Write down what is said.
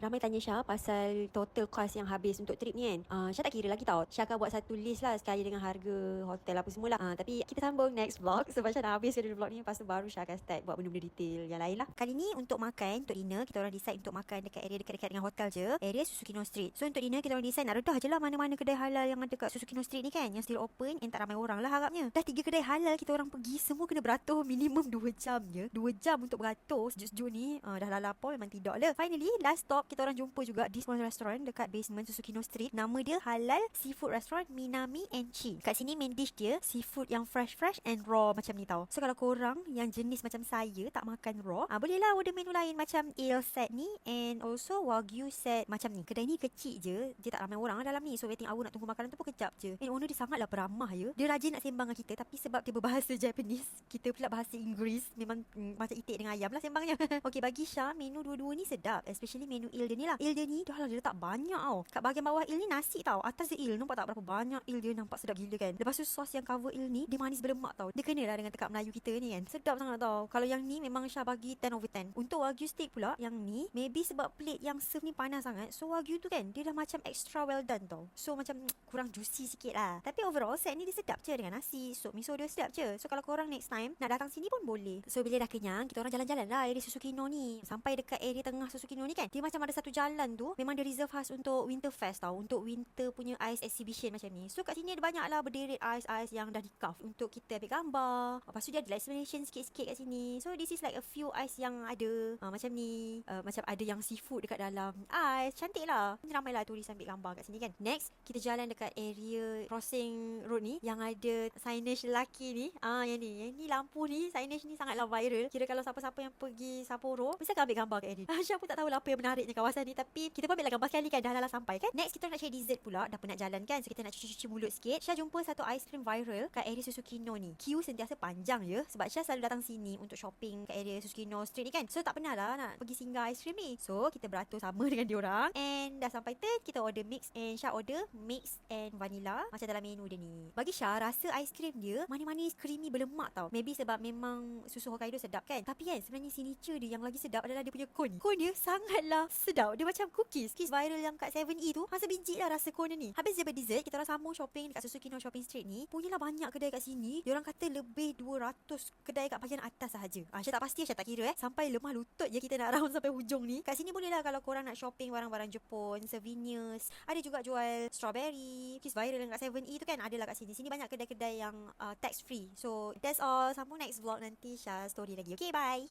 Ramai tanya Syah pasal total cost yang habis untuk trip ni kan. Syah tak kira lagi tau. Syah akan buat satu list lah sekali dengan harga hotel apa semua lah. Tapi kita sambung next vlog sebab Syah dah habis dulu vlog ni. Lepas tu baru Syah akan start buat benda-benda detail yang lain lah. Kali ni untuk makan, untuk dinner, kita orang decide untuk makan dekat area dekat-dekat dengan hotel je. Area Susukino Street. So untuk dinner kita orang decide nak redah je lah mana-mana kedai halal yang ada kat Susukino Street ni kan. Yang still open and tak ramai orang lah harapnya. Dah 3 kedai halal kita orang pergi, semua kena beratur minimum 2 jam je. 2 jam untuk beratur sejuk-sejuk ni. Dah lah lapar memang tidak lah. Finally last stop kita orang jumpa juga this one restaurant dekat basement Susukino Street. Nama dia Halal Seafood Restaurant Minami and Chi. Kat sini main dish dia seafood yang fresh and raw macam ni tau. So kalau korang yang jenis macam saya tak makan raw, bolehlah order menu lain macam ale set ni and also wagyu set macam ni. Kedai ni kecil je, dia tak ramai orang dalam ni. So waiting hour nak tunggu makanan tu pun kejap je. And owner dia sangatlah peramah ya. Dia rajin nak sembang dengan kita, tapi sebab dia berbahasa Japanese, kita pula bahasa Inggeris, memang macam itik dengan ayam lah sembangnya. Okay, bagi Syah menu dua-dua ni sedap, especially menu il dia ni lah. Il dia ni dah lah dia letak banyak tau. Kat bahagian bawah il ni nasi tau. Atas dia il. Nampak tak berapa banyak il dia, nampak sedap gila kan. Lepas tu sos yang cover il ni dia manis berlemak tau. Dia kena lah dengan tekak Melayu kita ni kan. Sedap sangat tau. Kalau yang ni memang Syah bagi 10/10. Untuk wagyu steak pula yang ni, maybe sebab plate yang serve ni panas sangat, so wagyu tu kan dia dah macam extra well done tau. So macam kurang juicy sikit lah. Tapi overall set ni dia sedap je dengan nasi, sup miso dia sedap je. So kalau korang next time nak datang sini pun boleh. So bila dah kenyang, kita orang jalan-jalan lah area Susukino ni. Sampai dekat area tengah Susukino ni kan, dia macam ada satu jalan tu memang dia reserve khas untuk Winterfest tau, untuk winter punya ice exhibition macam ni. So kat sini ada banyak lah berderet ice yang dah di carve untuk kita ambil gambar. Lepas tu dia ada explanation sikit-sikit kat sini. So this is like a few ice yang ada macam ni, macam ada yang seafood dekat dalam ice. Cantik lah. Ramai lah turis ambil gambar kat sini kan. Next kita jalan dekat area crossing road ni yang ada signage lelaki ni. Yang ni lampu ni, signage ni sangatlah viral. Kira kalau siapa-siapa yang pergi Sapporo mesti akan ambil gambar kat area. Syah pun tak tahu lah apa yang menariknya kawasan ni, tapi kita pun ambil gambar sekali kan, dah lah sampai kan. Next kita nak cari dessert pula, dah penat jalan kan, so kita nak cuci-cuci mulut sikit. Syah jumpa satu ice cream viral kat area Susukino ni. Queue sentiasa panjang je sebab Syah selalu datang sini untuk shopping kat area Susukino Street ni kan. So tak pernah lah nak pergi singgah ice cream ni. So kita beratur sama dengan diorang and dah sampai turn kita order mix and Syah order mix and vanilla macam dalam menu dia ni. Bagi Syah rasa ice cream dia manis-manis creamy berlemak tau. Maybe sebab memang susu Hokkaido sedap kan. Tapi kan sebenarnya signature dia yang lagi sedap adalah dia punya cone. Cone dia sangatlah sedap. Dia macam cookies viral yang kat 7E tu. Masa biji lah rasa cone ni. Habis dia berdessert, kita orang sambung shopping dekat Susukino Shopping Street ni. Punyalah banyak kedai kat sini. Diorang kata lebih 200 kedai kat bahagian atas sahaja. Syah tak pasti, Syah tak kira sampai lemah lutut je kita nak round sampai hujung ni. Kat sini boleh lah kalau korang nak shopping barang-barang Jepun, souvenirs. Ada juga jual strawberry, cookies viral yang kat 7E tu kan. Ada lah kat sini. Sini banyak kedai-kedai yang tax free. So that's all. Sambung next vlog nanti Syah story lagi. Okay, bye.